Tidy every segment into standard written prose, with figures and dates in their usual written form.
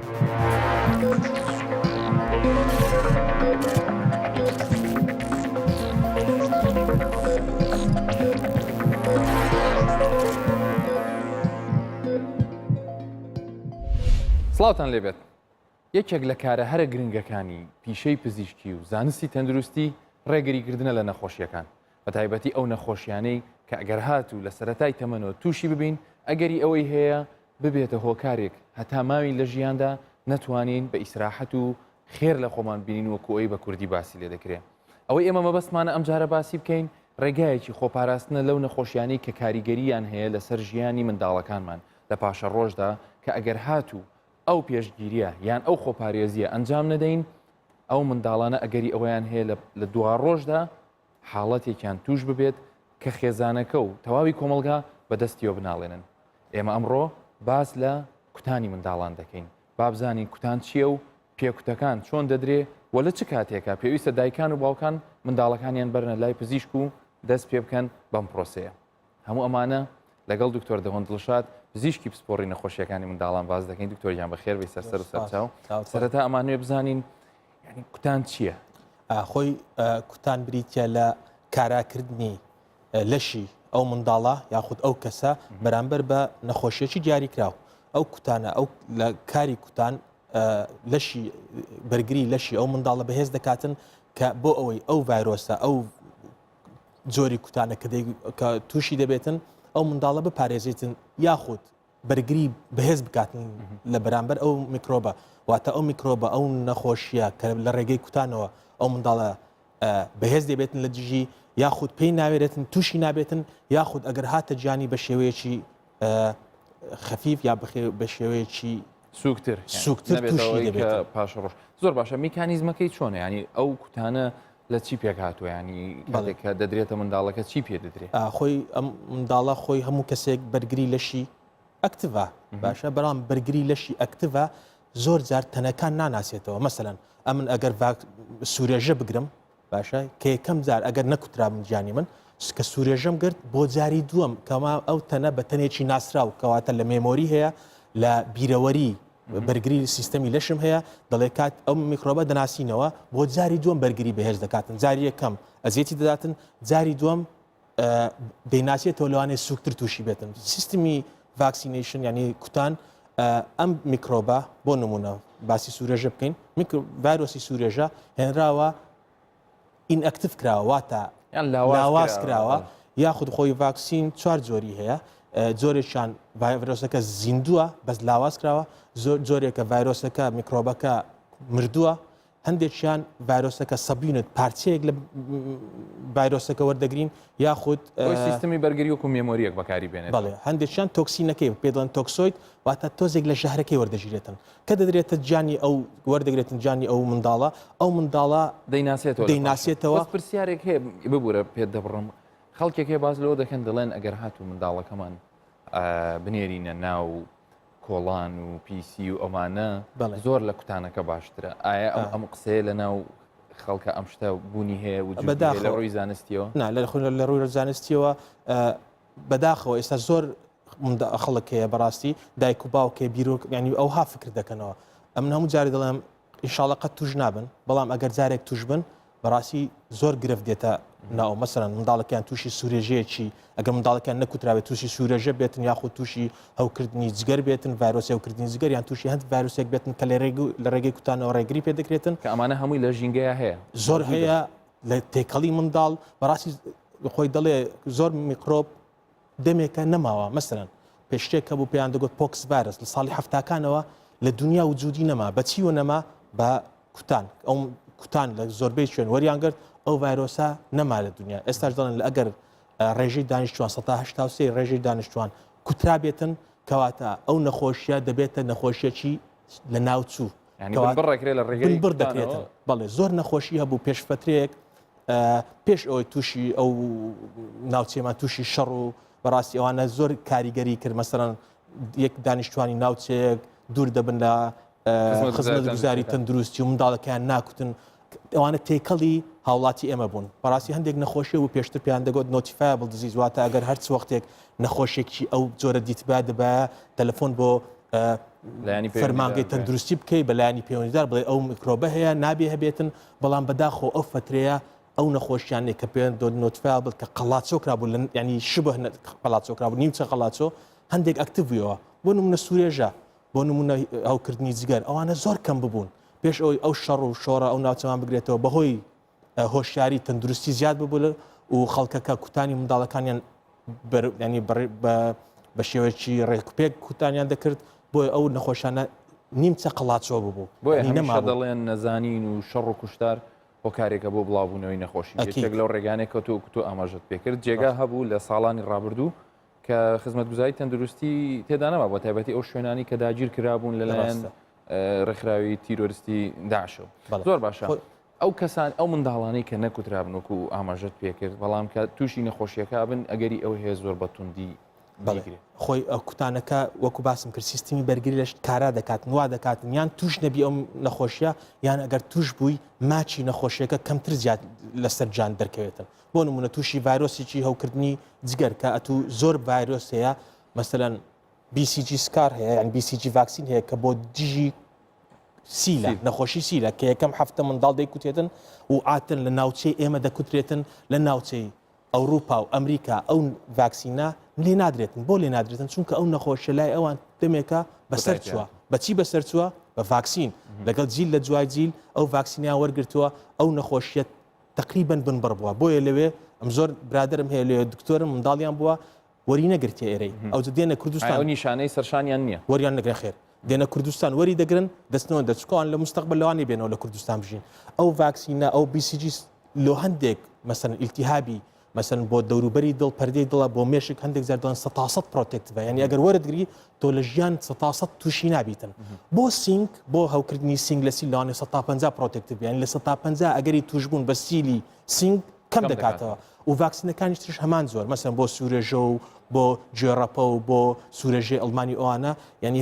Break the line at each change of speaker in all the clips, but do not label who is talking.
سڵاوتان لێبێت. یەکێک لە کارە هەرە گرنگەکانی پیشەی پزیشکی و زانستی تەندروستی ڕێگریکردنە لە نەخۆشیەکان، بە تایبەتی ئەو نەخۆشیانەی کە ئەگەر هاتوو لە سەرەتای تەمەنەوە تووشی ببین، ئەگەری ئەوەی هەیە ببێتە هۆکارێک هەتا ماوی لە ژیاندا نەتوانین بە ئیسراحەت و خێر لە خۆمان بینین وەکو ئەوی بە کوردی باسی لێ دەکرێت. ئەوەی ئێمە مەبەستمانە ئەم جارە باسی بکەین ڕێگایەکی خۆپاراستنە لەو نەخۆشیانەی کە کاریگەریان هەیە لەسەر ژیانی منداڵەکانمان لە پاشە ڕۆژدا کە ئەگەر هاتوو ئەو پێشگیریە یان ئەو خۆپارێزیە ئەنجام نەدەین، ئەو منداڵانە ئەگەری ئەویان هەیە لە دوا ڕۆژدا حاڵەتێکیان توش ببێت کە خێزانەکە و تەواوی کۆمەلگا بەدەستیەوە بناڵێنن. ئێمە ئەمڕۆ باز لە کوتانی منداڵان دەکەین، بابزانین کوتان چییە و پێکوتەکان چۆن دەدرێ و لە چ کاتێکە پێویستە دایکان و باوکان منداڵەکانیان بەرنە لای پزیشک و دەست پێ بکەن بەم پرۆسەیە. هەموو ئەمانە لەگەڵ دکتۆر دەهۆن دڵشاد پزیشکی پسپۆڕی نەخۆشیەکانی منداڵان باز دەکەین. دکتۆریان بەخێر بێ سەر و سەرچاو. سەرەتا ئەمانوێ بزانین یعنی کوتان چییە؟
خۆی کوتان بریتە لە کاراکردنی لەشی ئەو منداڵە یاخود ئەو کەسە بەرامبەر بە نەخۆشیەکی دیاری کراو. ئەو کوتانە ئەو لە کاری کوتان لەشی بەرگری لەشی ئەو منداڵە بەهێز دەکاتن کە بۆ ئەوەی ئەو ڤایرۆسە ئەو جۆری کوتانە کە تووشی دەبێتن ئەو منداڵە بپارێزێتن یاخود بەرگری بەهێز بکاتن لە بەرامبەر ئەو میکرۆبە، واتە ئەو میکرۆبە ئەو نەخۆشیە کە لە ڕێگەی کوتانەوە ئەو منداڵە بەهێز دەبێتن لە دژی یاخود پێی ناوێتن تووشی نابێتن، یاخود ئەگەر هاتە جانی بە شێوەیەکی خەفیف یا بە شێوەیەکی
سوکتر تووشی دەبێت پاشە ڕۆژ. زۆر باشە. میکانیزمەکەی چۆنە؟ ینی ئەو کوتانە لە چی پێک هاتووە؟ ینی کاتێککە دەدرێتە منداڵەکە چی پێ دەدرێت؟
خۆی ئەم منداڵە خۆی هەموو کەسێک بەرگری لەشی ئەکتڤە باشە، بەڵام بەرگری لەشی ئەکتڤە زۆر جار تەنەکان ناناسێتەوە. مەسەلاً ئەمن ئەگەر سوورێژە بگرم باشە کە یەکەم جار ئەگەر نەکوترا من گیانی من کە سوورێژەم گرت بۆ جاری دووەم کەما ئەو تەنە بە تەنێکی ناسراو کەواتە لە مێمۆری هەیە لە بیرەوەری بەرگری سیستەمی لەشم هەیە دەڵێ کات ئەو میکرۆبە دەناسینەوە بۆ جاری دووەم بەرگری بەهێز دەکاتن. جاری یەکەم ئەزیەتی دەداتن، جاری دووەم دەیناسێتەوە لەوانێ سوکتر تووشی بێتن. سیستمی ڤاکسینیشن ینی کوتان ئەم میکرۆبە بۆ نمونە باسی سوورێژە بکەین، ڤایرۆسی سوورێژە هێنراوە ئینئەکتیڤ کراوە، واتە لاواز کراوە، یاخود خۆی ڤاکسین چوار جۆری هەیە. جۆرێکیان ڤایرۆسەکە زیندووە بەس لاواز کراوە، جۆرێکە ڤایرۆسەکە میکرۆبەکە مردووە، هەندێکیان ڤایرۆسەکە سەبیونت پارچەیەک لە ڤایرۆسەکە وەردەگرین، یاخود
سیستمی بەرگری وەکو مێمۆریەک بەکاری بێنێت.
بەڵێ هەندێکیان تۆکسینەکەی پێ دەڵێن تۆکسۆید، واتە تۆزێک لە ژەهرەکەی وەردەگیرێتن کە دەدرێتە جانی ئەو وەردەگرێتن جانی ئەو منداڵە، ئەو منداڵە دەیناسێتەوە.
پرسیارێک هەیە ببوورە پێت دەبڕم. خەڵکێک هەیە باز لەوە دەکەن دەڵێن ئەگەر هاتوو منداڵەکەمان بنێرینە ناو کۆڵان و پیسی و ئەمانە زۆر لە کوتانەکە باشترە. ئایا ئەم قسەیە لە ناو خەڵکە ئەم شتە بوونی هەیە و لە ڕووی زانستیەوە؟
نا لە ڕووی زانستیەوە بەداخەوە ئێستا زۆر خەڵک هەیە بەڕاستی دایک و باوکێ بیرۆک ینی ئەوها فکر دەکەنەوە. ئەم هەموو جارێ دەڵێم ئینشاڵڵا قەت توش نابن، بەڵام ئەگەر جارێک توش بن بەڕاستی زۆر گرفت دێتە ناو. مەسەلاً منداڵەکەیان تووشی سوورێژەیەکی ئەگەر منداڵەکەیان نەکوتراوێت تووشی سوورێژە بێتن یاخود تووشی هەوکردنی جگەر بێتن، ڤایرۆسی هەوکردنی جگەر یان تووشی هەند ڤایرۆسێک بێتن کە لە ڕێگەی کوتانەوە ڕێگری پێ دەکرێتن
کە ئەمانە هەمووی لە ژینگەیە هەیە،
زۆر هەیە لە تێکەڵی منداڵ. بەڕاستی خۆی دەڵێ زۆر میکرۆب دەمێکە نەماوە. مەسەلاً پێشتێک کە بوو پێیان دەگوت پۆکس ڤایرۆس لە ساڵی هەفتاکانەوە لە دنیا وجودی نەما، بەچیوە نەما؟ بە کوتان. ئەو کوتان لە زۆربەی شوێن وەریان گرت ئەو ڤایرۆسە نەما لە دنیا. ئێستاش دەڵێن ئەگەر ڕێژەی دانیشتوان 1970 ڕێژەی دانیشتوان کوترا بێتن کەواتە ئەو نەخۆشیە دەبێتە نەخۆشیەکی لە ناوچوو بڕ دەکرێتن. بەڵێ زۆر نەخۆشی هەبوو پێشفترێک پێش ئەوەی تووشی ئەو ناوچێمان تووشی شەڕ و بەڕاستی ئەوانە زۆر کاریگەری کرد. مەسەلاً یەک دانیشتوانی ناوچەیەک دوور دەبن لە خزمەتگوزاری تەندروستی و منداڵەکەیان ناکوتن، ئەوانە تێکەڵی هاوڵاتی ئێمە بوون. بەڕاستی هەندێک نەخۆشی و پێشتر پێیان دەگوت نۆتیفایبل دیزیز، واتە ئەگەر هەر وەختێک نەخۆشێکی ئەو جۆرە دیتبا دەبایە تەلەفۆن بۆ
لایانی
فەرمانگەی تەندروستی بکەی بەلایانی پەیوەندیدار بڵێ ئەو میکرۆبە هەیە نابێ هەبێتن بەڵام بەداخۆ ئەو فترەیە ئەو نەخۆشیانێک کە پێیان نۆتفا بڵ کە قەڵاتچۆکرا بوو ینی شبه قەڵاتچۆکرا بوو نیمچە قەڵاتچۆ هەندێک ئەکتیڤیەوە بۆ نمونە سوورێژە بۆ نمونە هەوکردنی جگەر ئەوانە زۆر کەم ببوون پێش ئەوی ئەو شەڕ و شۆڕە ئەو ناوچەمان بگرێتەوە بەهۆی هۆشیاری تەندروستی زیاد ببوو و خەڵکەکە کوتانی منداڵەکانیان ینی بە شێوەیەکی ڕێکوپێک کوتانیان دەکرد بۆی ئەو نەخۆشانە نیمچە قەڵاتچۆ ببوو
بۆیە هەمیشە دەڵێن نەزانین و شەڕ و کوشتار هۆکارێکە بۆ بڵاوبوونەوەی نەخۆشی یەکێک لەو ڕێگانێک کە تۆ ئاماژت پێکرد جێگا هەبوو لە ساڵانی ڕابردوو کە خزمەتگوزاری تەندروستی تێدا نەما بۆ تایبەتی ئەو شوێنانی کە داگیر کرابوون لەلایەن ڕێکخراوی تیرۆریستی داعشە زۆر باشە ئەو کەسان ئەو منداڵانەی کە نەکوترابن وەکو ئاماژت پێکرد بەڵام کە تووشی نەخۆشیەکە بن ئەگەری ئەو هەیە زۆر بەتوندی
خۆی ئەو کوتانەکە وەکو باسم کرد سیستمی بەرگری لەش کارا دەکاتن وا دەکاتن یان توش نەبی ئەو نەخۆشیە یان ئەگەر توش بووی ماچی نەخۆشیەکە کەمتر زیاد لەسەر جان دەرکەوێتن بۆ نمونە تووشی ڤایرۆسێکی هەوکردنی جگەر کە ئەتو زۆر ڤایرۆس هەیە مەسەلەن BCG سکار هەیە یان BCG ڤاکسین هەیە کە بۆ دژی سیلە نەخۆشی سیلە کە یەکەم هەفتە منداڵ دەیکوتێتن و ئاتن لە ناوچەی ئێمە دەکوترێتن لە ناوچەی ئەوروپا و ئەمریکا ئەو ڤاکسینە لێ نادرێتن بۆ لێ نادرێتن چونکە ئەو نەخۆشیە لای ئەوان دەمێکە بەسەر چووە بەچی بەسەر چووە بە ڤاکسین لەگەڵ جیل لە جوای جیل ئەو ڤاکسینیان وەرگرتووە ئەو نەخۆشیەت تقریبن بنبڕ بووە بۆیە لەوێ ئەم زۆر برادرم هەیە لێ دکتۆرم منداڵیان بووە وەری نەگرتێ ئێرەی ئەو دێنە کوردستان
ئەو نیشانەی سەرشانیان نییە
وەریان نەگرێ خێر دێنە کوردستان وەری دەگرن دەستنەوە دەچکۆن لە مستقبل لەوانی بێنەوە لە کوردستان بژین ئەو ڤاکسینە ئەو BCG لۆ هەندێک مەسەن ئیلتیهابی مەسەن بۆ دەوروبەری دڵ پەردەی دڵە بۆ مێشک هەندێک زاردان 100 پرۆتێکتیڤە یعنی ئەگەر وەرەگری تۆ لە ژیان 100 تووشی نابیتن بۆ سینگ بۆ هەوکردنی سینگ لە سیل لەوانێ 150 پرۆتێکتیڤ یعنی لە 150 ئەگەری توشبوون بە سیلی سینگ کەم دەکاتەوە و ڤاکسینەکانی ترش هەمان زۆر مەسەن بۆ سوورێژە و بۆ جێڕەپە و بۆ سوورێژێ ئەڵمانی ئەوانە یعنی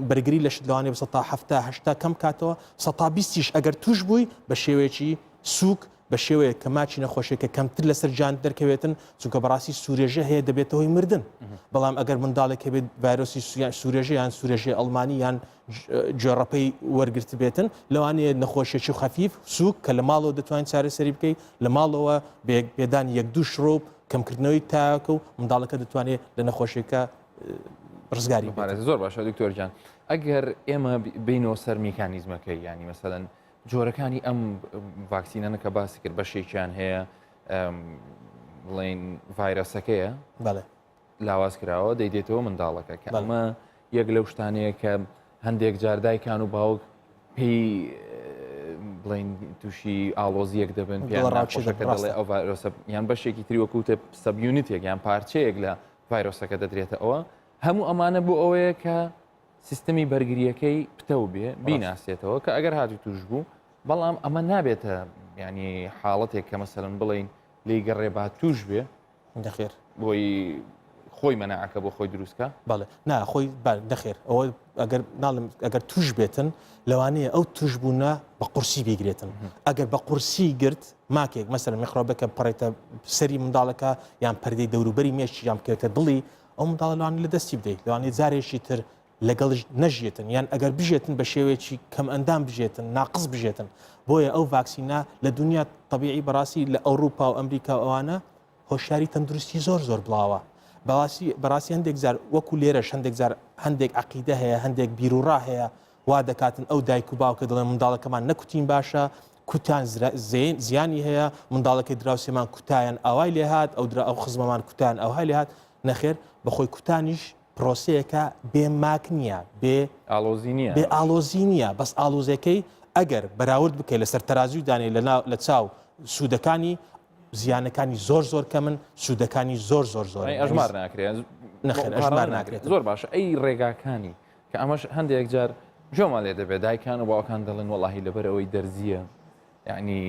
بەرگری لە شتلوانێ بە 170 کەم کاتەوە 120 ئەگەر توش بووی بە شێوەیەکی سووک بە شێوەیە کە ماچی نەخۆشیەکە کەمتر لەسەر جان دەرکەوێتن چونکە بەڕاستی سوورێژە هەیە دەبێتەوەی مردن بەڵام ئەگەر منداڵێک هەبێت ڤایرۆسی سوورێژە یان سوورێژێ ئەڵمانی یان جێڕەپەی وەرگرت بێتن لەوانەیە نەخۆشیێکی خەفیف سووک کە لە ماڵەوە دەتوانین چارەسەری بکەیت لە ماڵەوە بێدانی 1-2 شڕۆب کەمکردنەوەی تاکە و منداڵەکە دەتوانێت لە نەخۆشیەکە ڕزگاری
زۆر باشە دکتۆر جان ئەگەر ئێمە بینەوە سەر میکانیزمەکەی ینی مەسەلەن جۆرەکانی ئەم ڤاکسینانە کە باسی کرد بەشێکیان هەیە بڵێن ڤایرۆسەکەیە لاواز کراوە دەیدێتەوە منداڵەکە کە ئەمە یەک لەو شتانەیە کە هەندێک جاردایکان و باوک پێی بڵین تووشی ئالۆزیەک دەبن پێڕاوچەکە دەڵێ ئەو ڤایرۆسە یان بەشێکی تری وەکوتە سەبیونیتێک یان پارچەیەک لە ڤایرۆسەکە دەدرێتە ئەوە هەموو ئەمانە بۆ ئەوەیە کە سیستەمی بەرگریەکەی پتە بێ بیناسێتەوە کە ئەگەر هاتی توش بوو بەڵام ئەمە نابێتە ینی حاڵەتێک کە مەسەلەن بڵین لی گەڕێ با توش بێ
دەخێر
بۆی خۆی مەناعەکە بۆ خۆی دروستکە
بەڵێ نا خۆی دەخێر ئەوە ئەگەر ناڵم ئەگەر توش بێتن لەوانەیە ئەو توش بوونە بە قورسی بیگرێتن ئەگەر بە قورسی گرت ماکێک مەسەلەن میکرۆبەکە پڕێتە سەری منداڵەکە یان پەردەی دەوروبەری مێشی یان بکەوێتە دڵی ئەو منداڵ لەوانێت لە دەستی بدەیت لەوانێت جارێکی تر لەگەڵش نەژێتن یان ئەگەر بژێتن بە شێوەیەکی کەم ئەندام بژێتن ناقص بژێتن بۆیە ئەو ڤاکسینە لە دنیا طبیعی بەڕاستی لە ئەوروپا و ئەمریکا ئەوانە هۆشیاری تەندروستی زۆر بڵاوە بەڕاستی هەندێک زار وەکو لێرەش هەندێک زار هەندێک عەقیدە هەیە هەندێک بیرروڕا هەیە وا دەکاتن ئەو دایک و باوکە دەڵێن منداڵەکەمان نەکوتین باشە کوتان زیانی هەیە منداڵەکەی دراوسێمان کوتایان ئاوای لێ هات ئەو خزمەمان کوتان ئەوهای لێ هات نەخێر بەخۆی کوتانیش پرۆسەیەکە بێ ماک نییە بێ ئالۆزی نییە بەس ئالۆزەکەی ئەگەر بەراورد بکەیت لەسەر تەرازوی دانێ لە چاو سوودەکانی زیانەکانی زۆر کەمن سوودەکانی زۆر
ئەژمار ناکرێت
نەخێر ئەژمار ناکرێت
زۆر باشە ئەی ڕێگاکانی کە ئەمەش هەندێک جار جۆمان لێ دەبێت دایکان و باوکان دەڵێن وەڵاهی لەبەر ئەوەی دەرزیە یعنی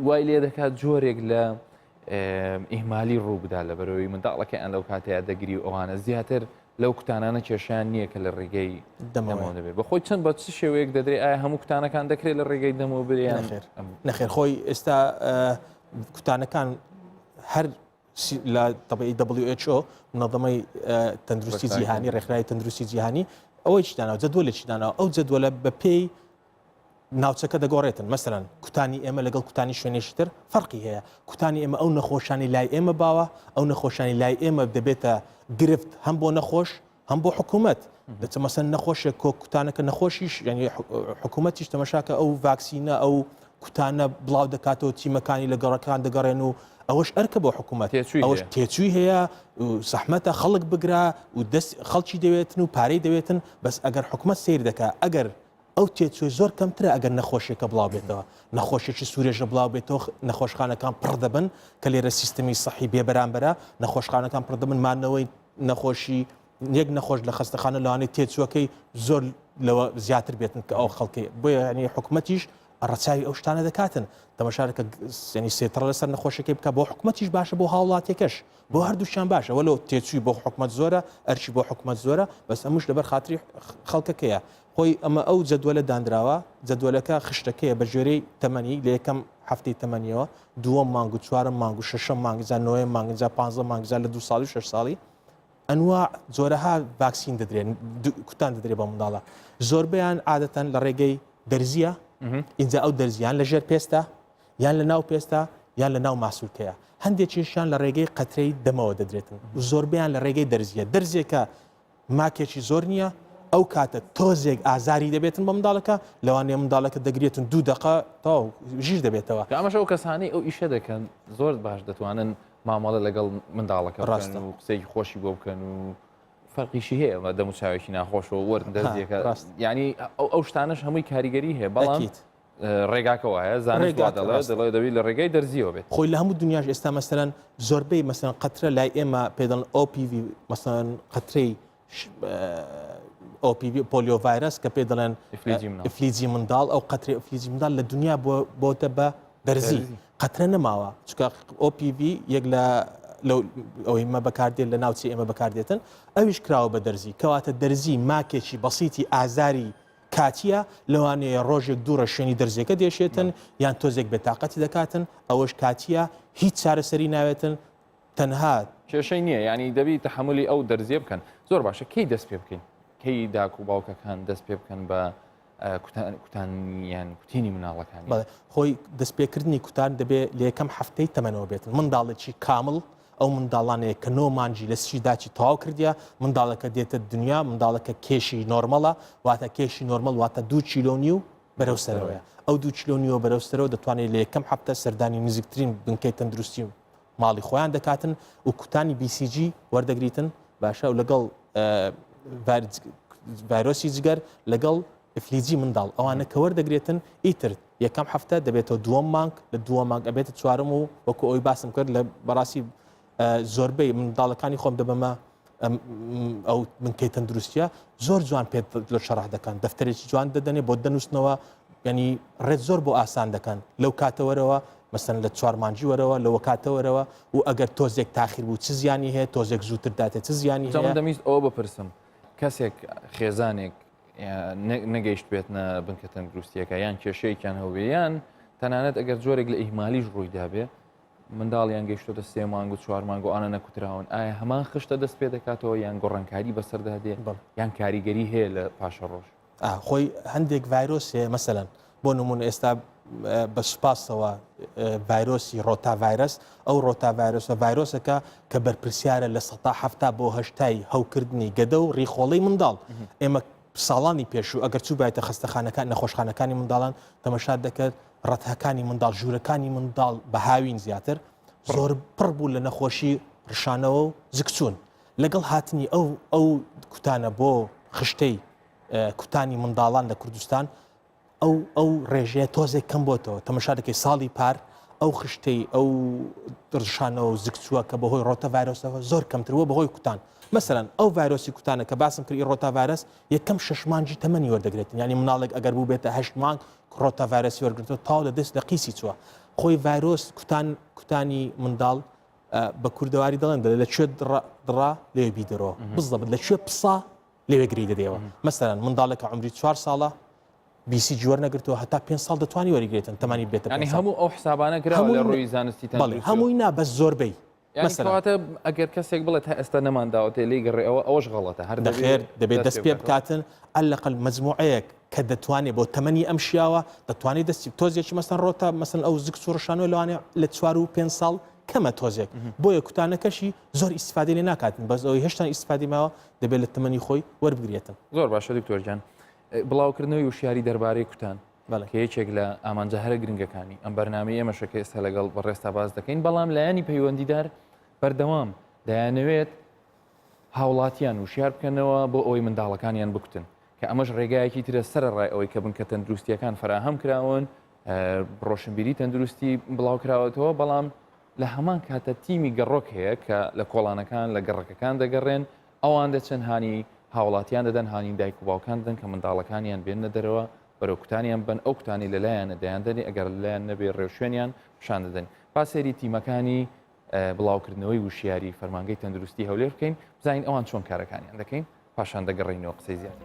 وای لێ دەکات جۆرێک لە ئیهمالی ڕوو بدا لەبەرەوەی منداڵەکە ئەن لەو کاتەیە دەگری و ئەوانە زیاتر لەو کوتانانە کێشیان نییە کە لە ڕێگەی دەمەوە دەبێت بە خۆی چەند بە چ شێوەیەک دەدرێت ئایا هەموو کوتانەکان دەکرێت لە ڕێگەی دەمەوە بریان
نەخێر خۆی ئێستا کوتانەکان هەر لە WHO منظمەی تەندروستی جیهانی ڕێکخراوی تەندروستی جیهانی ئەوەی چدانەوە جەدوەلێکی داناوە ئەو جەدوەلە بە پێی ناوچەکە دەگۆڕێتن مەسەرەن کوتانی ئێمە لەگەڵ کوتانی شوێنێکی تر فەرقی هەیە کوتانی ئێمە ئەو نەخۆشانی لای ئێمە باوە ئەو نەخۆشانی لای ئێمە دەبێتە گرفت هەم بۆ نەخۆش هەم بۆ حکوومەت دەچە مەسەن نەخۆشێک کۆ کوتانەکە نەخۆشیش ینی حکوومەتیش تەمەشاکە ئەو ڤاکسینە ئەو کوتانە بڵاو دەکاتەوە تیمەکانی لە گەڕەکان دەگەڕێن و ئەوەش ئەرکە بۆ حکوومەت ئەوەش تێچووی هەیە سەحمەتە خەڵک بگرا و دەست خەڵکی دەوێتن و پارەی دەوێتن بەس ئەگەر حکوومەت سیر دەکا ئەگەر ئەو تێچوی زۆر کەمترە ئەگەر نەخۆشیەکە بڵاو بێتەوە نەخۆشیێکی سوورێژە بڵاو بێتەوە نەخۆشخانەکان پڕ دەبن کە لێرە سیستمی سەحی بێبەرامبەرە نەخۆشخانەکان پڕ دەبن مانەوەی نەخۆشی یەک نەخۆش لە خەستەخانە لەوانەیە تێچووەکەی زۆر لەوە زیاتر بێتن کە ئەو خەڵکی بۆیە ینی حکوومەتیش ڕەچاوی ئەو شتانە دەکاتن تەمەشارەکە ینی سێتڕ لەسەر نەخۆشەکەی بکە بۆ حکوومەتیش باشە بۆ هاوڵاتێکەش بۆ هەردووشیان باشە وەلو تێچووی بۆ حکوومەت زۆرە ئەرچی بۆ حکوومەت زۆرە بەس ئەموش لەبەر خاتری خەڵکەکەیە خۆی ئەمە ئەو جەدوەلە دانراوە جەدوەلەکە خشتەکەیە بە ژێرەی تەمەنی لە یەکەم هەفتەی تەمەنیەوە دووەم مانگ و چوارم مانگ و شەشەم مانگجا نۆیەم مانگجا 15 مانگجا لە 2 ساڵی و 6 ساڵی ئەنوا جۆرەها ڤاکسین دەدرێن کوتان دەدرێت بە منداڵە زۆربیان عادەتەن لە ڕێگەی دەرزیە اینجا ئەو دەرزیان لە ژێر پێستە یان لە ناو پێستە یان لە ناو ماسوولکەیە هەندێکیشیان لە ڕێگەی قەترەی دەمەوە دەدرێتن زۆربیان لە ڕێگەی دەرزیە دەرزێکە ماکێکی زۆر نییە ئەو کاتە تۆزێک ئازاری دەبێتن بە منداڵەکە لەوانەیە منداڵەکە دەگرێتن 2 دقە تا ژیر دەبێتەوە
ئەمەش ئەو کەسانی ئەو ئیشە دەکەن زۆر باش دەتوانن مامەڵە لەگەڵ منداڵەکە ڕاستە و قسەی خۆشی بۆ بکەن و فەرقیشی هەیە ئەمە دەموچاوێکی ناخۆشەوە وەرن دەستێکە ینی ئەو شتانش هەمووی کاریگەری هەیە بەڵام ڕێگاکەوە هەیە زانست دەڵێ دەبێت لە ڕێگای دەرزیەوە بێت
خۆی لە هەموو دنیاش ئێستا مەسەرەن زۆربەی مەسەرەن قەترە لای ئێمە پێدەڵن OPV مەسەرەن قەترەی OPV پۆلیۆڤایرەس کە پێ دەڵێن ئفلیجی منداڵ ئەو قەتری ئفلیجی منداڵ لە دنیا بۆتە بە دەرزی قەترە نەماوە چکە OPV یەک لە ئەوەی مە بەکاردێت لە ناوچی ئێمە بەکاردێتن ئەویش کراوە بە دەرزی کەواتە دەرزی ماکێکی بەسیتی ئازاری کاتیە لەوانەیە ڕۆژێک دوورە شوێنی دەرزەکە دێشێتن یان تۆزێک بێتاقەتی دەکاتن ئەوەش کاتیە هیچ چارەسەری ناوێتن تەنها
کێشەی نییە ینی دەبی تەحملی ئەو دەرزیە بکەن زۆر باشە کەی دەست پێ بکەین کەی داک و باوکەکان دەست پێ بکەن بە کوتانیان کوتینی مناڵەکانی
خۆی دەستپێکردنی کوتان دەبێت لە یەکەم هەفتەی تەمەنەوە بێتن منداڵێکی کامل ئەو منداڵانەیە کە نۆمانجی لە سیداچی تەواو کردیا منداڵەکە دێتە دنیا منداڵەکە کێشی نۆرمەڵە واتە کێشی نۆرمەڵ واتە 2 کیلۆنی و بەرەوسەرەوەیە ئەو 2 کیلۆنی و بەرەوسەرەوە دەتوانێت لە یەکەم هەفتە سەردانی نزیکترین بنکەی تەندروستی ماڵی خۆیان دەکاتن و کوتانی BCG وەردەگریتن باشە و لەگەڵ ڤایرۆسی جگەر لەگەڵ ئفلیجی منداڵ ئەوانە کە وەردەگرێتن ئیتر یەکەم هەفتە دەبێتەوە 2 مانگ لە 2 مانگ ئەبێتە 4م و وەکو ئەوی باسم کرد لە بەڕاستی زۆربەی منداڵەکانی خۆم دەبەمە ئەو بنکەی تەندروستیە زۆر جوان پێ لە شەڕح دەکەن دەفتەرێکی جوان دەدەنێ بۆ دەنووسنەوە ینی ڕێت زۆر بۆ ئاسان دەکەن لەو کاتەوەرەوە مەسەن لە 4 مانجی وەرەوە لەوە کاتەوەرەوە و ئەگەر تۆزێک تاخیر بوو چ زیانی هەیە تۆزێک زووتر داتێت چ زیانی هەیە
دەمیست ئەوە بپرسم کەسێک خێزانێک نەگەیشت بێتنە بنکە تەندروستیەکە یان کێشەیەکیان هەوێیان تەنانەت ئەگەر جۆرێک لە ئیهمالیش ڕوویدا بێ منداڵیان گەیشتۆتە 3 مانگ و 4 مانگ و ئانە نەکوتراون ئایا هەمان خشتە دەست پێ دەکاتەوە یان گۆڕانکاری بەسەردا دێ یان کاریگەری هەیە لە پاشە ڕۆژ
خۆی هەندێک ڤایرۆسێ مەسەلەن بۆ نمونە ئێستا بە سوپاسەوە ڤایرۆسی ڕۆتا ڤایرەس ئەو ڕۆتا ڤایرۆسە ڤایرۆسەکە کە بەرپرسیارە لە 170 بۆ 80 هەوکردنی گەدە و ڕیخۆڵەی منداڵ ئێمە ساڵانی پێشوو ئەگەر چوو بایتە خستەخانەکان نەخۆشخانەکانی منداڵان تەمەشات دەکرد ڕەتەکانی منداڵ ژوورەکانی منداڵ بە هاوین زیاتر زۆر پڕ بوو لە نەخۆشی ڕشانەوە و زگچوون لەگەڵ هاتنی ئەو کوتانە بۆ خشتەی کوتانی منداڵان لە کوردستان ئەو ڕێژەیە تۆزێک کەم بۆتەوە تەمەشا دەکەی ساڵی پار ئەو خشتەی ئەو ڕشانەوە و زگچووە کە بەهۆی ڕۆتە ڤایرۆسەوە زۆر کەمترەوە بەهۆی کوتان مثلەن ئەو ڤایرۆسی کوتانە کە باسم کردی ڕۆتا ڤایرەس یەکەم 6 مانجی تەمەنی وەردەگرێتن ینی مناڵێک ئەگەر بوو بێتە 8 مانگ ڕۆتا ڤایرۆسی وەرگرتەوە تاو لە دەست لە قیسی چووە خۆی ڤایرۆس کوتانی منداڵ بە کوردەواری دەڵێن لەکوێ دڕا لێوێ بیدەرەوە بزڵبت لەکوێ پسا لێوێ گری دەدەوە مثلەن منداڵێکە عمری 4 ساڵە BCG وەرنەگرتەوە هەتا 5 ساڵ دەتوانی وەریگرێتن تەمانی بێتە
ینی هەموو ئەو حسابانە کراوە لە ڕووی زانستی
هەمووی نا بەس زۆربەی
يعني
مثلا
کەواتە ئەگەر کەسێک بڵێت تا ئێستا نەمانداوەتێ لی گەڕێەوە ئەوەش غەڵەتە هەر
دەخێر دەبێت دەست پێ بکاتن ئەلقل مجموعەیەک کە دەتوانێت بۆ تەمەنی ئەم شیاوە دەتوانێت دەستی تۆزێکی مەسەن ڕۆتە مەسن ئەو زیک سوورشانۆی لەوانێ لە 4 و 5 ساڵ کەمە تۆزێک بۆیە کوتانەکەشی زۆر ئیسفادی لێ ناکاتن بەس ئەوی هێشتا ئیسفادی ماوە دەبێت لە تەمەنی خۆی وەربگرێتن.
زۆر باشە دکتۆرجان بڵاوکردنەوەی وشیاری دەربارەی کوتان کە یەکێک لە ئامانجە هەرە گرنگەکانی ئەم بەرنامەی ئێمەشەکە ئێستا لەگەڵ بەڕێستا باز دەکەین بەڵام لایەنی پەیوەندیدار بەردەوام دەیانەوێت هاوڵاتیان وشیار بکەنەوە بۆ ئەوەی منداڵەکانیان بکوتن کە ئەمەش ڕێگایەکی ترە سەرڕای ئەوەی کە بن کە تەندروستیەکان فراهەم کراون ڕۆشنبیری تەندروستی بڵاو کراوەتەوە بەڵام لە هەمان کاتە تیمی گەڕۆک هەیە کە لە کۆڵانەکان لە گەڕەکەکان دەگەڕێن ئەوان دەچەند هاانی هاوڵاتیان دەدەن هاانی دایک و باوکان دەن کە منداڵەکانیان بێنە دەرەوە بەرەو کوتانیان بن ئەو کوتانی لەلایەنە دەیاندنی ئەگەر لەلایەن نەبێ ڕێوشوێنیان شان دەدەن پاسێری تیمەکانی بڵاوکردنەوەی وشیاری فەرمانگەی تەندروستی هەولێر بکەین بزانین ئەوان چۆن کارەکانیان دەکەین پاشان دەگەڕێینەوە قسەی زیاد.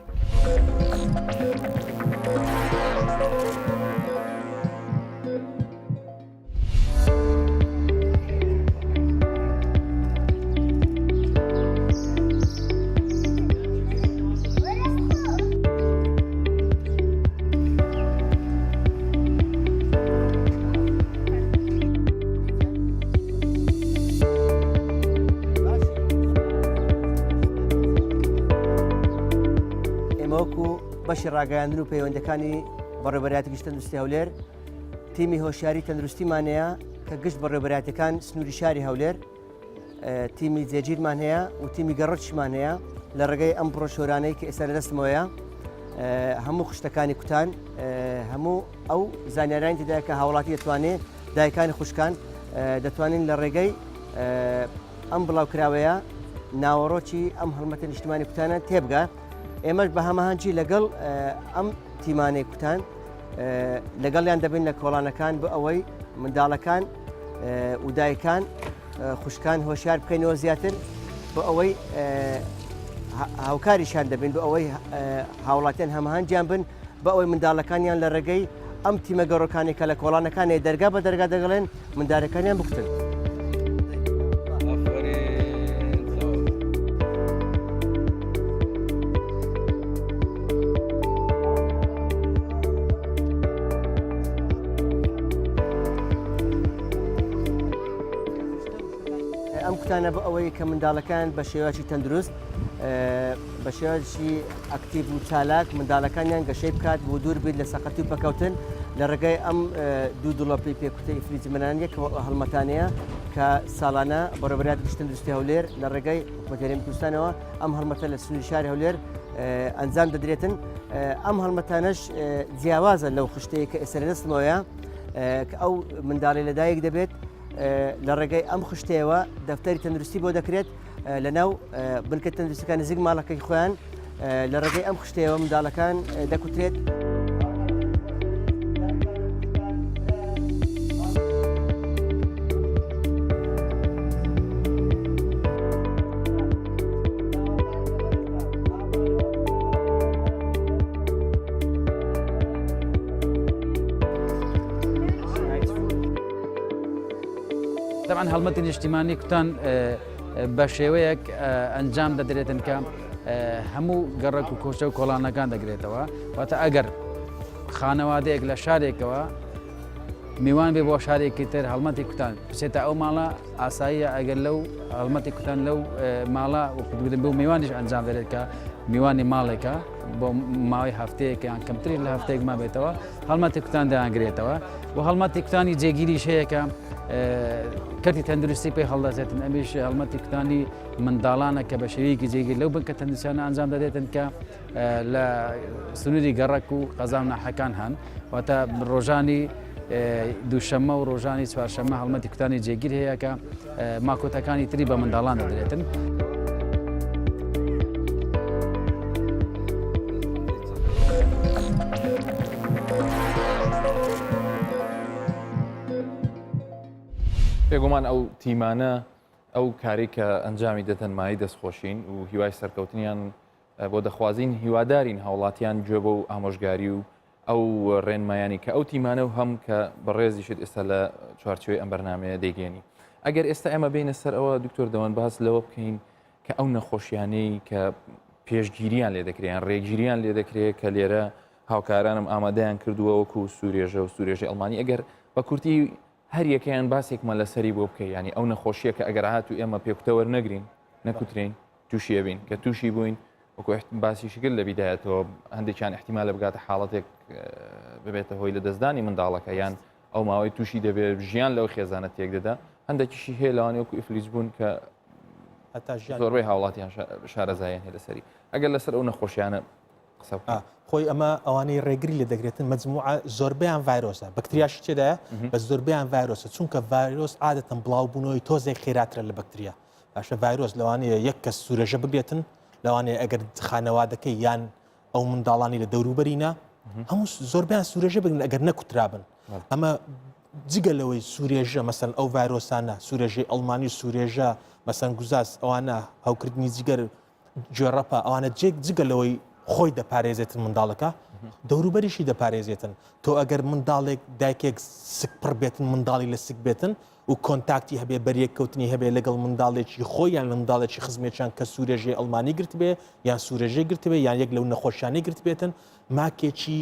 بەشی ڕاگەیاندن و پەیوەندەکانی بەڕێوەبەرایەتی گشت تەندروستی هەولێر تیمی هۆشیاری تەندروستیمان هەیە کە گشت بەڕێوەبەرایەتەکان سنووری شاری هەولێر تیمی جێگیرمان هەیە و تیمی گەڕەتشمان هەیە لە ڕێگەی ئەم پرۆشۆرانەی کە ئێستا لەدەستمەوەیە هەموو خشتەکانی کوتان هەموو ئەو زانیارانی تێدایە کە هاوڵاتی دەتوانێت دایکانی خوشکان دەتوانین لە ڕێگەی ئەم بڵاوکراوەیە ناوەڕۆکی ئەم هەڵمەتە نیشتمانی کوتانە تێبگە. ئێمەش بە هەماهەنگی لەگەڵ ئەم تیمانەی کوتان لەگەڵیان دەبین لە کۆڵانەکان بۆ ئەوەی منداڵەکان و دایکان خوشکان هۆشیار بکەینەوە زیاتر بۆ ئەوەی هاوکاریشان دەبین بۆ ئەوەی هاوڵاتیان هەماهەنگیان بن بە ئەوەی منداڵەکانیان لە ڕێگەی ئەم تیمە گەڕۆکانی کە لە کۆڵانەکانی دەرگا بە دەرگا دەگەڵێن منداڵەکانیان بکوتن. ئەم کوتانە بە ئەوەی کە منداڵەکان بە شێوازی تەندروست بە شێوازی ئەکتیڤ و چالاک منداڵەکانیان گەشەی بکات بۆ دوور بێت لە سەقەتی و پەکەوتن لە ڕێگەی ئەم دوو دڵۆپی پێکوتە ئیفریتی منانیە کە هەڵمەتانەیە کە ساڵانە بەڕێوەبەرایەتی گشت تەندروستی هەولێر لە ڕێگەی حکومەت هەرێمی کوردستانەوە ئەم هەڵمەتە لە سنووری شاری هەولێر ئەنجام دەدرێتن. ئەم هەڵمەتانەش جیاوازە لەو خشتەیە کە ئێستا لەدەستمەوەیە کە ئەو منداڵی لەدایک دەبێت لە ڕێگەی ئەم خشتەوە دەفتەری تەندروستی بۆ دەکرێت لە ناو بنکە تەندروستەکان نزیک ماڵەکەی خۆیان لە ڕێگەی ئەم خشتەوە منداڵەکان دەکوترێت.
طبعا هەڵمەتی نیشتیمانی کوتان بە شێوەیەک ئەنجام دەدرێتن کە هەموو گەڕک و کۆچە و کۆڵانەکان دەگرێتەوە واتە ئەگەر خانەوادەیەک لە شارێکەوە میوان بێ بۆ شارێکی تر هەڵمەتی کوتان بچێتە ئەو ماڵە ئاساییە ئەگەر لەو هەڵمەتی کوتان لەو ماڵە وەکوگرن بۆ میوانیش ئەنجام دەرێت کە میوانی ماڵێکە بۆ ماوەی هەفتەیەک یان کەمتری لە هەفتەیەک ما بێتەوە هەڵمەتی کوتان دەیانگرێتەوە و هەڵمەتی کوتانی جێگیریش هەیە کە کەرتی تەندروستی پێی هەڵدەچێتن ئەمیش هەڵمەتی کوتانی منداڵانە کە بە شێوەیەکی جێگیر لەو بنکە تەندروستیانە ئەنجام دەدێتن کە لە سنووری گەڕک و قەزا و ناحەکان هەن واتە ڕۆژانی دووشەممە و ڕۆژانی چوارشەممە هەڵمەتی کوتانی جێگیر هەیە کە ماکۆتەکانی تری بە منداڵان دەدرێتن.
بێگومان ئەو تیمانە ئەو کاری کە ئەنجامی دەتەن مای دەستخۆشین و هیوای سەرکەوتنیان بۆ دەخوازین هیوادارین هاوڵاتیان گوێ بە و ئامۆژگاری و ئەو ڕێنمایانی کە ئەو تیمانە و هەم کە بەڕێزیشت ئێستا لە چوارچێوەی ئەم بەرنامەیە دەیگەێنی ئەگەر ئێستا ئێمە بینە سەر ئەوە دکتۆر دەوان باس لەوە بکەین کە ئەو نەخۆشیانەی کە پێشگیریان لێ دەکرێن ڕێگیریان لێ دەکرێت کە لێرە هاوکارانم ئامادەیان کردووە وەکو سوورێژە و سوورێژی ئەڵمانی ئەگەر بە کورتی هەر یەکەیان باسێکمە لەسەری بۆ بکەین ینی ئەو نەخۆشیە کە ئەگەر هات و ئێمە پێکوتەوە نەگرین نەکوترین تووشیە بین کە تووشی بووین وەکو باسیشی کرد لە بیدایەتەوە هەندێکیان احتیمالە بگاتە حاڵەتێک ببێتە هۆی لە دەستدانی منداڵەکە یان ئەو ماوەی تووشی دەبێت ژیان لەو خێزانە تێک دەدا هەندێکیشی هەیە لەوانەیە وەکو ئیفلیس بوون کە زۆربەی هاوڵاتیان شارەزایان هەیە لەسەری ئەگەر لەسەر ئەو نەخۆشیانە قسە
خۆی ئەمە ئەوانەی ڕێگری لێ دەگرێتن مجموعە زۆربیان ڤایرۆسە بەکتریاشی تێدایە بە زۆربیان ڤایرۆسە چونکە ڤایرۆس عادەتەن بڵاوبوونەوەی تۆزێک خێراترە لە بەکتریا باشە ڤایرۆس لەوانەیە یەک کەس سوورەژە بگرێتن لەوانەیە ئەگەر خانەوادەکەی یان ئەو منداڵانی لە دەوروبەرینە هەموو زۆربیان سوورێژە بگرن ئەگەر نەکوترابن ئەمە جگەلەوەی سوورێژە مەسەن ئەو ڤایرۆسانە سوورێژەی ئەڵمانی سوورێژە مەسەن گوزاس ئەوانە هەوکردنی جگەر گوێڕەپە ئەوانە جگەلەوەی خۆی دەپارێزێتن منداڵەکە دەوروبەریشی دەپارێزێتن تۆ ئەگەر منداڵێک دایکێک سک پڕ بێتن منداڵی لە سک بێتن و کۆنتاکتی هەبێ بەریەک کەوتنی هەبێ لەگەڵ منداڵێکی خۆی یان منداڵێکی خزمێکیان کە سوورێژەی ئەڵمانی گرت بێ یان سوورێژەی گرت بێ یان یەک لەو نەخۆشیانەی گرت بێتن ماکێکی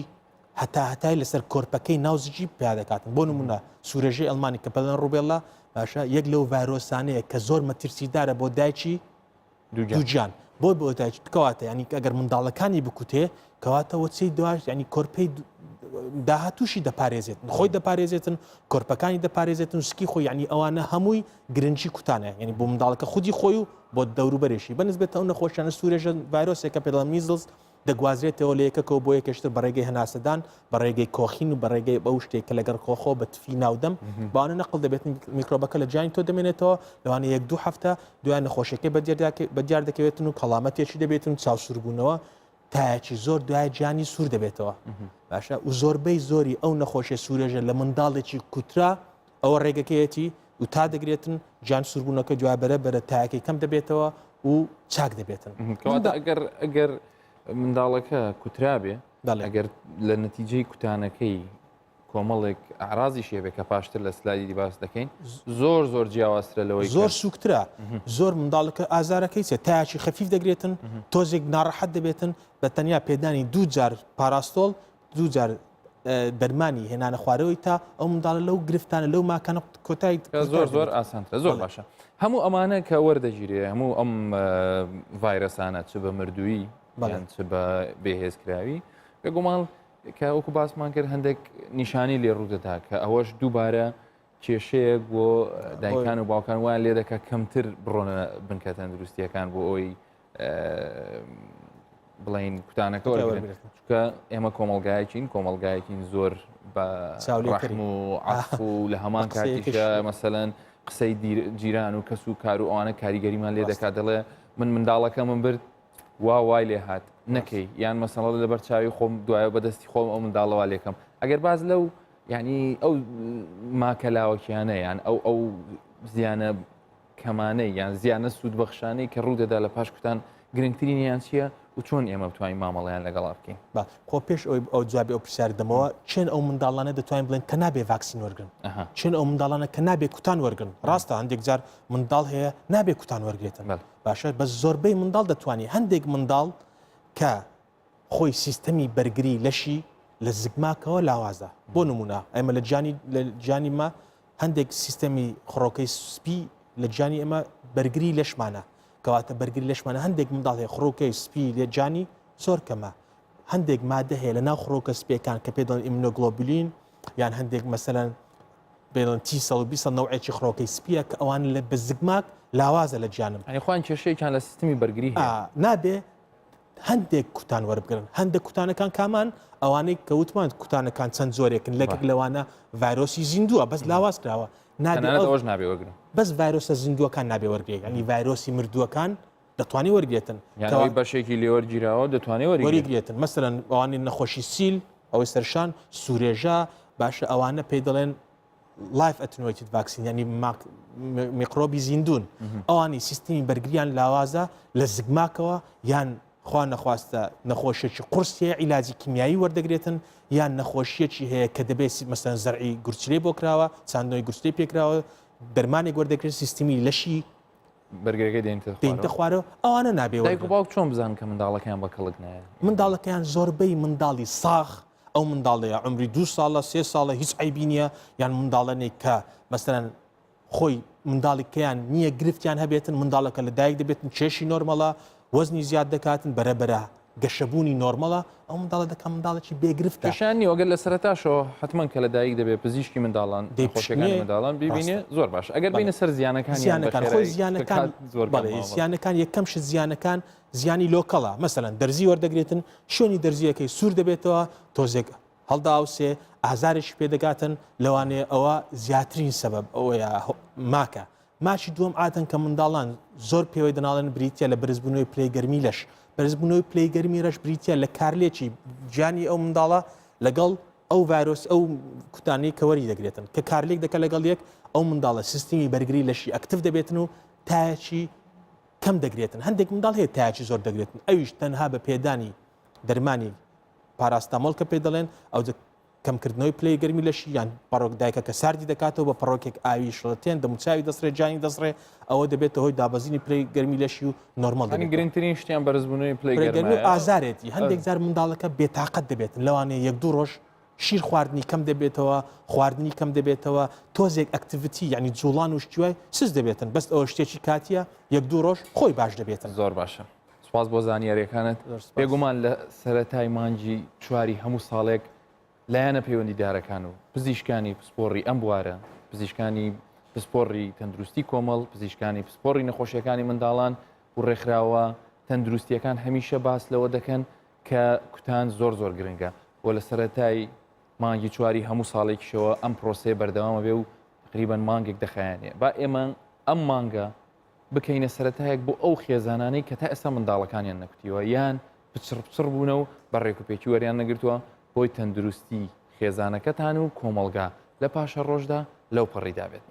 هەتای لەسەر کۆرپەکەی ناوزجی پیادەکاتن بۆ نمونە سوورێژەی ئەڵمانی کە پەڵەن ڕوبێڵە باشە یەک لەو ڤایرۆسانەیە کە زۆر مەترسیدارە بۆ دایکی دووجان بۆ کەواتە ینی ئەگەر منداڵەکانی بکوتێ کەواتەوە چی دواش ینی کۆرپەی داهاتووشی دەپارێزێتن خۆی دەپارێزێتن کۆرپەکانی دەپارێزێتن سکی خۆی ینی ئەوانە هەمووی گرنگی کوتانە ینی بۆ منداڵەکە خودی خۆی و بۆ دەوروبەرێشی بەنسبێت ئەو نەخۆشیانە سوورێژە ڤایرۆسێکە پێڵە میزلز دەگوازرێتەوە لە یەکەکەەوە بۆ یەکەشتر بە ڕێگەی هەناسەدان بە ڕێگەی کۆخین و بە ڕێگەی بەو شتێک کە لەگەر خۆخۆ بە تفی ناودەم باوانە نەقل دەبێت میکرۆبەکە لە جانی تۆ دەمێنێتەوە لەوانە یەک دوو هەفتە دوای نەخۆشیەکەی بەدیار دەکەوێتن و کەڵامەتێکی دەبێتن چاوسوربوونەوە تایەکی زۆر دوای جانی سوور دەبێتەوە باشە و زۆربەی زۆری ئەو نەخۆشیە سوورێژە لە منداڵێکی کوترا ئەوە ڕێگەکەیەتی و تا دەگرێتن جان سووربوونەکە دوای بەرە تایەکەی کەم دەبێتەوە و چاک دەبێتن
ئەگەر منداڵەکە کوترابێ ئەگەر لە نەتیجەی کوتانەکەی کۆمەڵێک ئاڕازی شێبێ کە پاشتر لە سلایدی باس دەکەین زۆر جیاوازترە لەوەی
زۆر سوکترا زۆر منداڵەکە ئازارەکەی چێت تایکی خەفیف دەگرێتن تۆزێک ناڕەحەت دەبێتن بە تەنیا پێدانی دوو جار پاراستۆڵ دوو جار دەرمانی هێنانە خوارەوەی تا ئەو منداڵە لەو گرفتانە لەو ماکانە کۆتایی
زۆر ئاسانترە زۆر باشە هەموو ئەمانە کە وەردەگیرێ هەموو ئەم ڤایرەسانە چ بە مردووی یان چ بە بێهێزکراوی کە گومان کە وەکو باسمان کرد هەندێک نیشانی لێ ڕوودەدا کە ئەوەش دووبارە کێشەیەک بۆ دایکان و باوکان وایان لێ دەکە کەمتر بڕۆنە بنکە تەندروستیەکان بۆ ئەوی بڵین کوتانەکە چکە ئێمە کۆمەڵگایەکین زۆر بە ڕەحم و عەفو و لە هەمان کاتیشە مەسەلەن قسەی جیران و کەس و کار و ئەوانە کاریگەریمان لێ دەکات دەڵێ من منداڵەکە من برد وای لێ هات نەکەی یان مەسەڵە لەبەر چاوی خۆم دوایە بەدەستی خۆم ئەو منداڵەوە لێکم ئەگەر باز لەو یعنی ئەو ماکەلاوەکیانە یان ئەو زیانە کەمانەی یان زیانە سوودبەخشانەی کە ڕوودەدا لە پاش کوتان گرنگترینیان چییە و چۆن ئێمە بتوانین مامەڵەیان لەگەڵا بکەین
خۆ پێش ئەو جوابی ئەو پرسیار دەمەوە چێن ئەو منداڵانە دەتوانین بڵێن کە نابێ ڤاکسین وەرگن چێن ئەو منداڵانە کە نابێ کوتان وەرگن ڕاستە هەندێک جار منداڵ هەیە نابێ کوتان وەرگێتن باشە بە زۆربەی منداڵ دەتوانانی هەندێک منداڵ کە خۆی سیستەمی بەرگری لەشی لە زگماکەوە لاوازە بۆ نمونە ئەمە لە جانی ما هەندێک سیستەمی خڕۆکەی سپی لە جانی ئێمە بەرگری لەشمانە کەواتە بەرگری لەشمانە هەندێک منداڵ هەیە خڕۆکەی سپی لێ جانی زۆر کەمە هەندێک مادە هەیە لە ناو خڕۆکە سپیەکان کە پێدەڵێن ئیمنۆگلۆبولین یان هەندێک مەسەلەن بێڵن 30 نەوعێکی خڕۆکەی سپیە کە ئەوان لە بە زگماک لاوازە لە جانم
خوان کێشەیەکیان لە سیستمی بەرگری
نابێ هەندێک کوتان وەربگرن هەندێک کوتانەکان کامان ئەوانەی کەوتمان کوتانەکان چەند زۆرێکن لەکێک لەوانە ڤایرۆسی زیندووە بەس لاواز کراوە
ئەوش نابێ وەرگن
بەس ڤایرۆسە زیندووەکان نابێ وەرگێت ینی ڤایرۆسی مردووەکان دەتوانێت وەرگێتن
یانەوەی بەشێکی لێوەرگیراوە دەتوانێت
وەرگێتن مەسەرەن ئەوانی نەخۆشی سیل ئەوەی سەرشان سوورێژە باشە ئەوانە پێی دەڵێن لایف ئەتنوێتید ڤاکسین ینی میکرۆبی زیندون ئەوانی سیستمی بەرگریان لاوازە لە زگماکەوە یان خوا نەخواستە نەخۆشیێکی قورسیە عیلاجی کیمیایی وەردەگرێتن یان نەخۆشیەکی هەیە کە دەبێت مەسەن زەرعی گورچلێ بۆ کراوە چاندنەوەی گورچلێ پێکراوە دەرمانێک وەردەگرێت سیستمی لەشی
بەرگەکەی
دێنتە خوارەوە ئەوانە نابێ
دایک و باوک چۆن بزانن کە منداڵەکەیان بە کەڵک نایە
منداڵەکەیان زۆربەی منداڵی ساخ ئەو منداڵەیە عمری 2 ساڵە 3 ساڵە هیچ عیبی نییە یان منداڵەنێک کە مەسەرەن خۆی منداڵێکیان نییە گرفتیان هەبێتن منداڵەکە لە دایک دەبێتن کێشی نۆرمەڵە وەزنی زیاد دەکاتن بەرەبەرە گەشەبوونی نۆرمەڵە ئەو منداڵە دەکەم منداڵێکی بێگرفتە
پیشانی وەگەر لە سەرتاشەوە حتمما کە لە دایک دەبێت پزیشکی منداڵان خۆشیەکانی منداڵان ببینێ زۆر باش ئەگەر بینە سەر
زیانەکان خۆی زیانەکان زیانەکان یەکەم شت زیانەکان زیانی لۆکەڵە مەسەرەن دەرزی وەردەگرێتن شوێنی دەرزیەکەی سوور دەبێتەوە تۆزێک هەڵداوسێ ئازارش پێدەگاتن لەوانەیە ئەوە زیاترین سەبەب ئەوەیە ماکە ماچی دووەم ئاتن کە منداڵان زۆر پێوەی دەناڵێن بریتە لە بەرزبوونەوەی پلەیگەرمی لەش بەرزبوونەوەی پلەیگەرمی ڕەش بریتە لە کارلێکی گیانی ئەو منداڵە لەگەڵ ئەو ڤایرۆس ئەو کوتانەی کەوەری دەگرێتن کە کارلێک دەکە لەگەڵ یەک ئەو منداڵە سیستمی بەرگری لەشی ئەکتیف دەبێتن و تایەکی کەم دەگرێتن هەندێک منداڵ هەیە تایەکی زۆر دەگرێتن ئەویش تەنها بە پێدانی دەرمانی پاراستامۆڵ کە پێ دەڵێن ئەو کەمکردنەوەی پلەی گەرمی لەشی یان پەڕۆک دایکە کە ساردی دەکاتەوە بە پەڕۆکێک ئاوی شڵەتێن دەموچاوی دەسڕێ جانی دەسڕێ ئەوە دەبێتە هۆی دابەزینی پلەی گەرمی لەشی و نۆرمەڵ
گرنگترین شتیان بەرزبوونەوەی پلەی
گەرمی ئازارێتی هەندێک جار منداڵەکە بێتاقەت دەبێتن لەوانەیە 1-2 ڕۆژ شیر خواردنی کەم دەبێتەوە خواردنی کەم دەبێتەوە تۆزێک ئەکتیڤیتی یعنی جوڵان و شتیوای سز دەبێتن بەست ئەوە شتێکی کاتیە 1-2 ڕۆژ خۆی باش دەبێتن
زۆر باشە سپاس بۆ زانیاریەکانت بێگومان لە سەرەتای مانجی چواری هەموو ساڵێک لایەنە پەیوەندیدارەکان و پزیشکانی پسپۆڕی ئەم بوارە پزیشکانی پسپۆڕی تەندروستی کۆمەڵ پزیشکانی پسپۆڕی نەخۆشیەکانی منداڵان و ڕێکخراوە تەندروستیەکان هەمیشە باس لەوە دەکەن کە کوتان زۆر گرنگە بۆ لە سەرەتای مانگی چواری هەموو ساڵێکیشەوە ئەم پرۆسێ بەردەوامە بێ و تقریبان مانگێک دەخایەنێ با ئێمە ئەم مانگە بکەینە سەرەتایەک بۆ ئەو خێزانانەی کە تا ئێستا منداڵەکانیان نەکوتیوە یان پچڕ بوونە و بەڕێک و پێکی وەریان نەگرتووە بۆی تەندروستی خێزانەکەتان و کۆمەڵگا لە پاشە ڕۆژدا لەو پەڕیدا بێت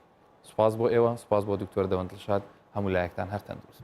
سوپاس بۆ ئێوە سوپاس بۆ دکتۆر دەوەندڵشاد هەموو لایەکتان هەر تەندروست